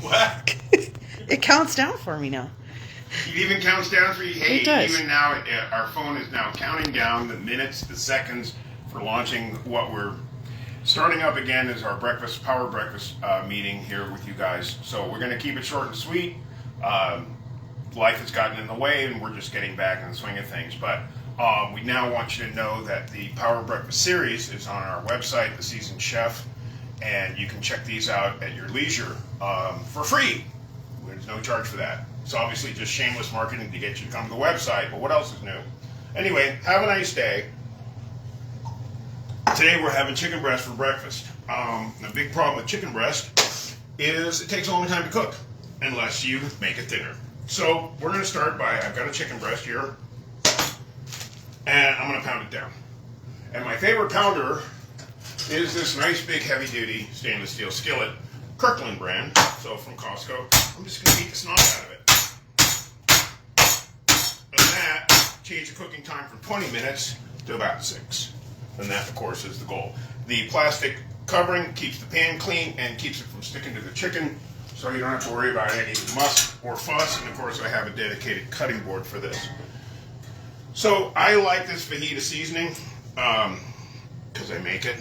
What? It counts down for me now. It even counts down for you. Hey, It does. even now, our phone is now counting down the minutes, the seconds for launching what we're starting up again is our power breakfast meeting here with you guys. So we're going to keep it short and sweet. Life has gotten in the way, and we're just getting back in the swing of things. But we now want you to know that the Power Breakfast series is on our website, The Seasoned Chef, and you can check these out at your leisure for free. There's no charge for that. It's obviously just shameless marketing to get you to come to the website, but what else is new? Anyway, have a nice day. Today we're having chicken breast for breakfast. The big problem with chicken breast is it takes a long time to cook unless you make it thinner. So we're going to start by, I've got a chicken breast here, and I'm going to pound it down. And my favorite pounder is this nice big heavy duty stainless steel skillet, Kirkland brand, so from Costco. I'm just going to beat the snot out of it. And that changed the cooking time from 20 minutes to about 6. And that, of course, is the goal. The plastic covering keeps the pan clean and keeps it from sticking to the chicken, so you don't have to worry about any muss or fuss. And of course, I have a dedicated cutting board for this. So I like this fajita seasoning because I make it.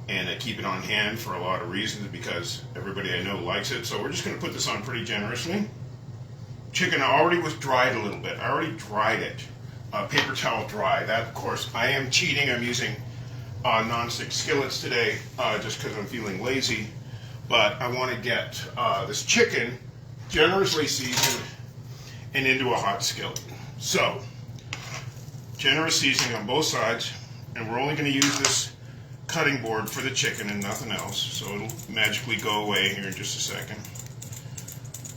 And I keep it on hand for a lot of reasons because everybody I know likes it. So we're just going to put this on pretty generously. Chicken already was dried a little bit. I already dried it. Paper towel dry. That, of course, I am cheating. I'm using non-stick skillets today just because I'm feeling lazy. But I want to get this chicken generously seasoned and into a hot skillet. So, generous seasoning on both sides. And we're only going to use this cutting board for the chicken and nothing else, so it'll magically go away here in just a second.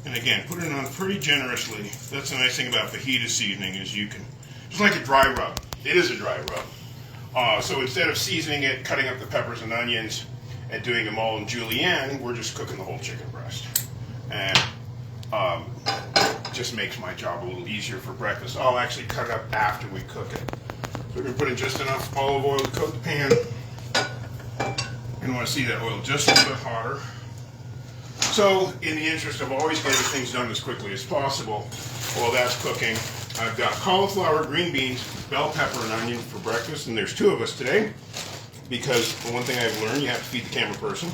And again, put it on pretty generously. That's the nice thing about fajita seasoning is you can, just like a dry rub. It is a dry rub. So instead of seasoning it, cutting up the peppers and onions, and doing them all in julienne, we're just cooking the whole chicken breast. And just makes my job a little easier for breakfast. I'll actually cut it up after we cook it. So we're going to put in just enough olive oil to coat the pan. You want to see that oil just a little bit hotter. So, in the interest of always getting things done as quickly as possible, while that's cooking, I've got cauliflower, green beans, bell pepper, and onion for breakfast, and there's 2 of us today, because the one thing I've learned, you have to feed the camera person.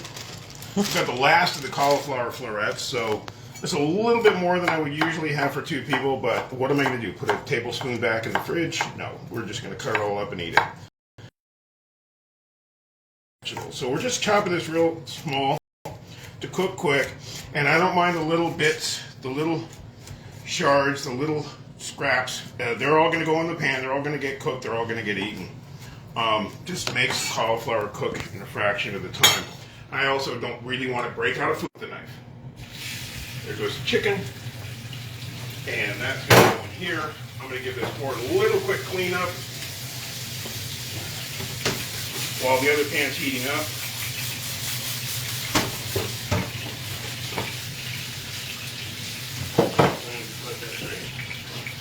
I've got the last of the cauliflower florets, so it's a little bit more than I would usually have for 2 people, but what am I going to do? Put a tablespoon back in the fridge? No, we're just going to cut it all up and eat it. So we're just chopping this real small to cook quick, and I don't mind the little bits, the little shards, the little scraps. They're all going to go in the pan. They're all going to get cooked. They're all going to get eaten. Just makes the cauliflower cook in a fraction of the time. I also don't really want to break out of food with the knife. There goes the chicken, and that's going to go in here. I'm going to give this board a little quick cleanup while the other pan's heating up.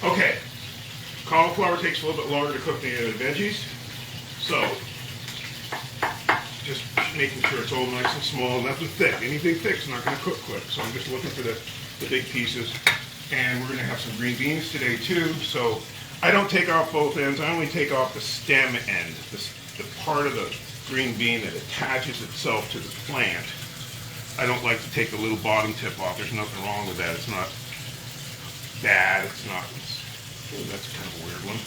Okay, cauliflower takes a little bit longer to cook than the other veggies, so just making sure it's all nice and small, nothing thick. Anything thick's not going to cook quick, so I'm just looking for the big pieces. And we're going to have some green beans today too, so I don't take off both ends, I only take off the stem end, the part of the green bean that attaches itself to the plant. I don't like to take the little bottom tip off. There's nothing wrong with that. It's not bad. It's not. Oh, that's kind of a weird one.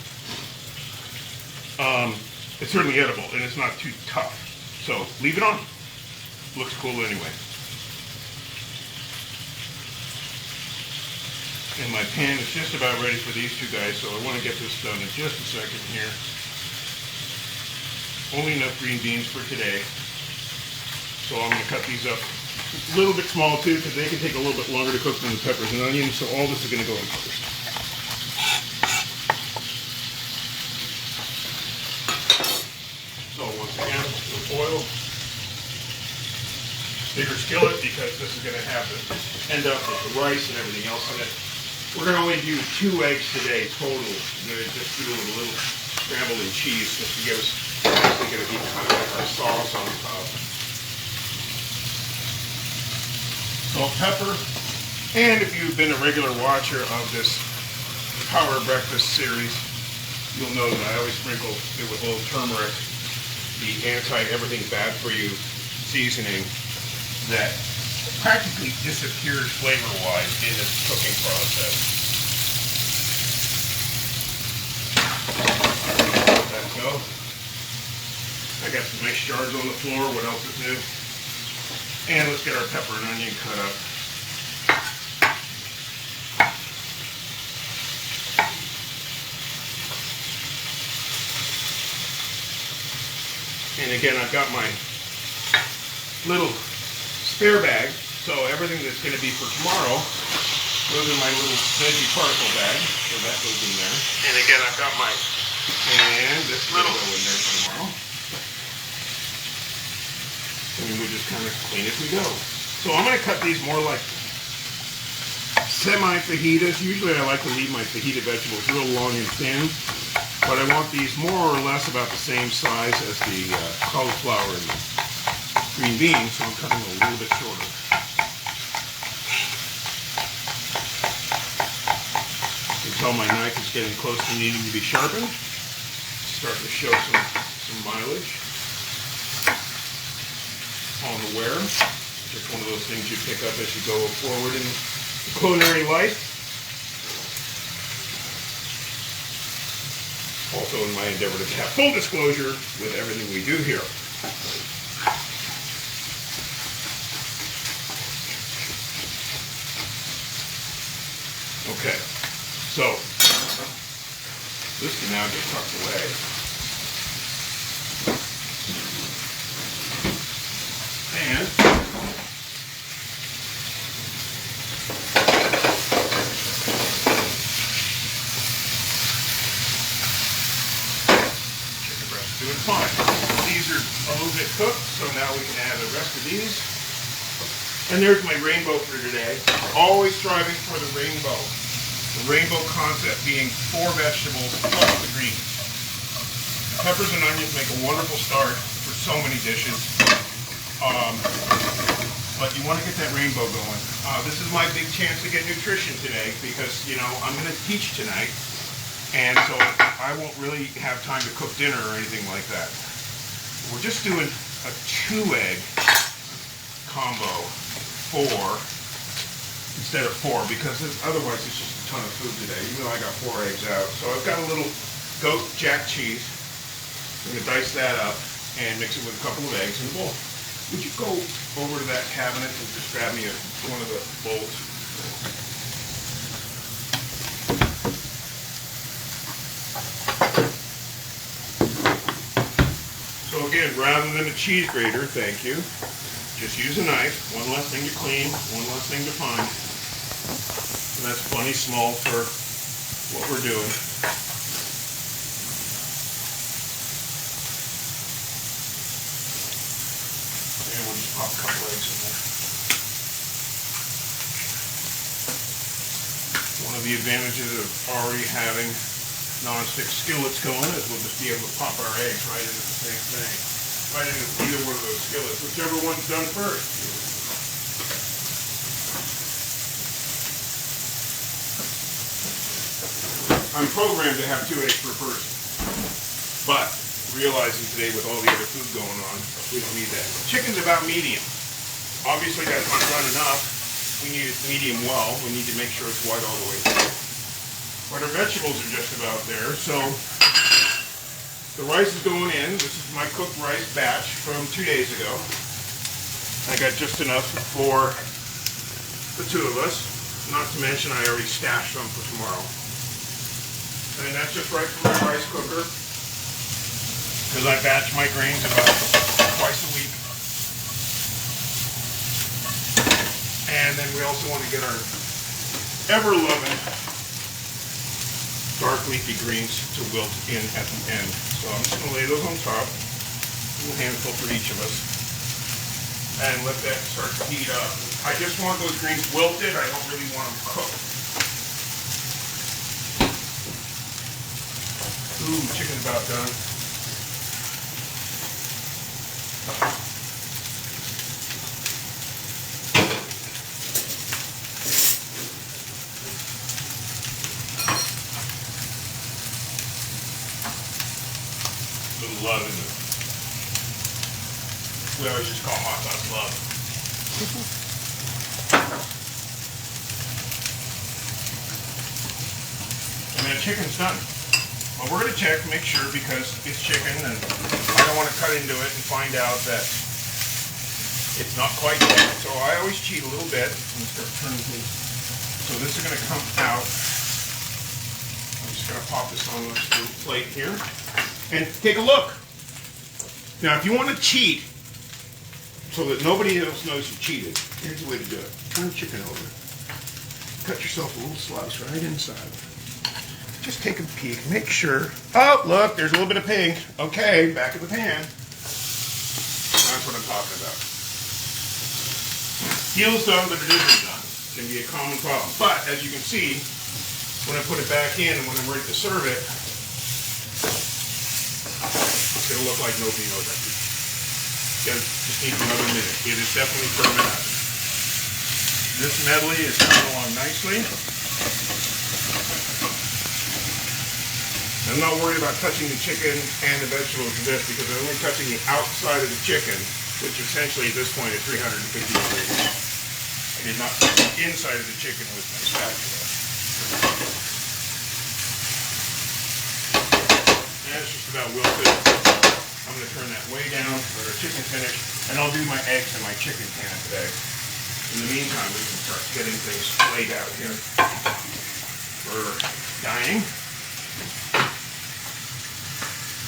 It's certainly edible, and it's not too tough. So leave it on. Looks cool anyway. And my pan is just about ready for these 2 guys, so I want to get this done in just a second here. Only enough green beans for today. So I'm going to cut these up a little bit small too, because they can take a little bit longer to cook than the peppers and onions, so all this is going to go in first. So once again, with oil, bigger skillet, because this is going to have to end up with the rice and everything else in it. We're going to only do 2 eggs today total. We're going to just do a little scrambled in cheese just to give us, it's going to be kind of like our sauce on top. salt, pepper. And if you've been a regular watcher of this Power Breakfast series, you'll know that I always sprinkle it with a little turmeric, the anti-everything bad for you seasoning that practically disappears flavor-wise in this cooking process. Let that go. I got some nice shards on the floor. What else is new? And let's get our pepper and onion cut up. And again, I've got my little spare bag, so everything that's going to be for tomorrow goes in my little veggie particle bag, so that goes in there. And again, I've got my, and this little go in there for tomorrow. And we just kind of clean as we go. So I'm going to cut these more like semi-fajitas. Usually I like to leave my fajita vegetables real long and thin, but I want these more or less about the same size as the cauliflower and green beans, so I'm cutting them a little bit shorter. You can tell my knife is getting close to needing to be sharpened. It's starting to show some mileage on the wear. Just one of those things you pick up as you go forward in culinary life. Also in my endeavor to have full disclosure with everything we do here. Okay, so this can now get tucked away. And chicken breast is doing fine. These are a little bit cooked, so now we can add the rest of these. And there's my rainbow for today. Always striving for the rainbow. The rainbow concept being 4 vegetables plus the greens. Peppers and onions make a wonderful start for so many dishes. But you want to get that rainbow going. This is my big chance to get nutrition today because, you know, I'm going to teach tonight. And so I won't really have time to cook dinner or anything like that. We're just doing a 2-egg combo, 4 instead of 4, because otherwise it's just a ton of food today. Even though I got 4 eggs out. So I've got a little goat jack cheese. I'm going to dice that up and mix it with a couple of eggs in a bowl. Would you go over to that cabinet and just grab me one of the bowls? So again, rather than a cheese grater, thank you, just use a knife. One less thing to clean, one less thing to find. And that's plenty small for what we're doing. And we'll just pop a couple eggs in there. One of the advantages of already having non-stick skillets going is we'll just be able to pop our eggs right into the same thing. Right into either one of those skillets, whichever one's done first. I'm programmed to have 2 eggs per person, but realizing today with all the other food going on, we don't need that. Chicken's about medium. Obviously that's not done enough. We need it medium well. We need to make sure it's white all the way through. But our vegetables are just about there, so the rice is going in. This is my cooked rice batch from 2 days ago. I got just enough for the 2 of us. Not to mention I already stashed some for tomorrow. And that's just right from my rice cooker. Because I batch my grains about twice a week. And then we also want to get our ever-loving dark leafy greens to wilt in at the end. So I'm just going to lay those on top. A little handful for each of us. And let that start to heat up. I just want those greens wilted. I don't really want them cooked. Ooh, chicken's about done. love in it. We always just call hot sauce love. And then chicken's done. Well, we're going to check, make sure, because it's chicken, and I don't want to cut into it and find out that it's not quite yet. So I always cheat a little bit. I'm just going to turn things. So this is going to come out. I'm just going to pop this on this little plate here. And take a look. Now, if you want to cheat so that nobody else knows you cheated, here's the way to do it. Turn the chicken over. Cut yourself a little slice right inside. Just take a peek, make sure. Oh, look, there's a little bit of pink. Okay, back of the pan. That's what I'm talking about. Feels done, but it isn't done. It can be a common problem. But, as you can see, when I put it back in and when I'm ready to serve it, it's going to look like nobody knows I did. Just needs another minute. It is definitely firming up. This medley is coming along nicely. I'm not worried about touching the chicken and the vegetables in this because I'm only touching the outside of the chicken, which essentially at this point is 350 degrees. I did not touch the inside of the chicken with my spatula. And it's just about wilted. I'm going to turn that way down, let our chicken finish, and I'll do my eggs in my chicken can today. In the meantime, we can start getting things laid out here for dining.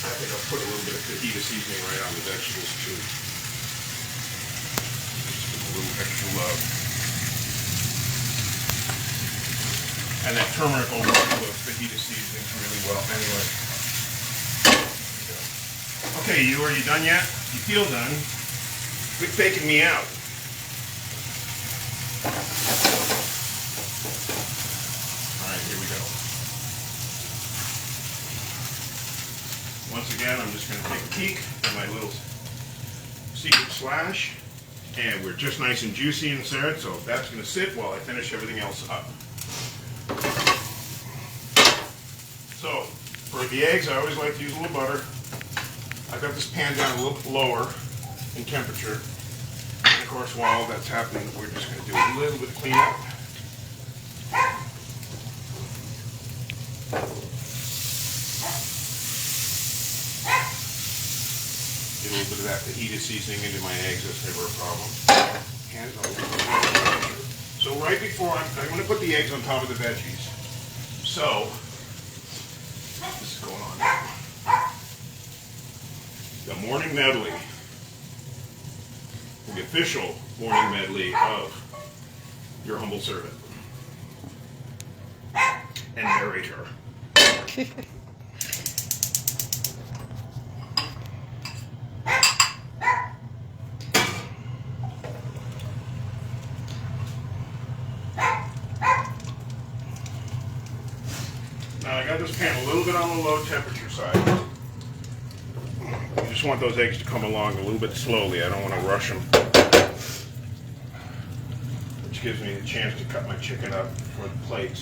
I think I'll put a little bit of fajita seasoning right on the vegetables too. Just give them a little extra love. And that turmeric will work with fajita seasonings really well anyway. Okay, are you done yet? You feel done. Quit faking me out. Alright, here we go. Once again, I'm just going to take a peek at my little secret slash. And we're just nice and juicy inside, so that's going to sit while I finish everything else up. So, for the eggs, I always like to use a little butter. I've got this pan down a little bit lower in temperature. And of course, while that's happening, we're just going to do a little bit of cleanup. Get a little bit of that fajita seasoning into my eggs. That's never a problem. And so right before I'm going to put the eggs on top of the veggies. So this is going on now. The morning medley, the official morning medley of your humble servant and narrator. Now I got this pan a little bit on the low temperature side. I just want those eggs to come along a little bit slowly. I don't want to rush them. Which gives me the chance to cut my chicken up for the plates.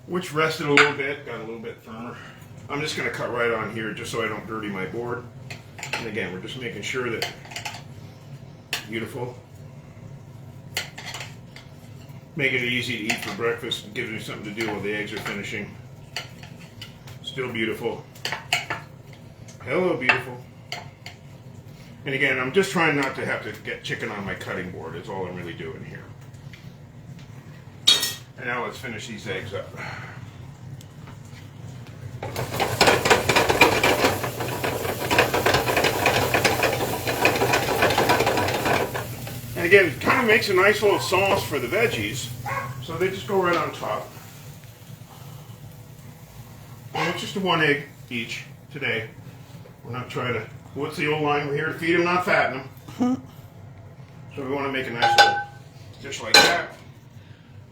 Which rested a little bit, got a little bit firmer. I'm just going to cut right on here just so I don't dirty my board. And again, we're just making sure that beautiful. Making it easy to eat for breakfast. It gives me something to do while the eggs are finishing. Still beautiful. Hello, beautiful. And again, I'm just trying not to have to get chicken on my cutting board. That's all I'm really doing here. And now let's finish these eggs up. And again, it kind of makes a nice little sauce for the veggies. So they just go right on top. And it's just a 1 egg each today. We're not trying to, what's the old line? We're here to feed them, not fatten them. So we want to make a nice little dish like that.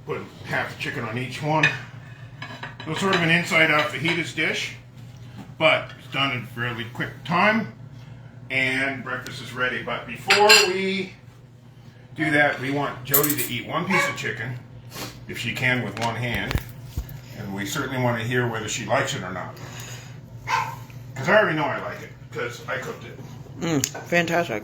Put half the chicken on each one. It's sort of an inside-out fajitas dish, but it's done in fairly quick time, and breakfast is ready. But before we do that, we want Jody to eat 1 piece of chicken, if she can with 1 hand, and we certainly want to hear whether she likes it or not. Because I already know I like it, because I cooked it. Fantastic.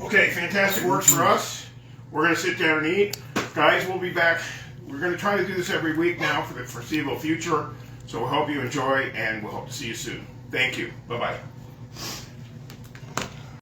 Okay, fantastic works for us. We're going to sit down and eat. Guys, we'll be back. We're going to try to do this every week now for the foreseeable future. So we'll hope you enjoy, and we'll hope to see you soon. Thank you. Bye-bye.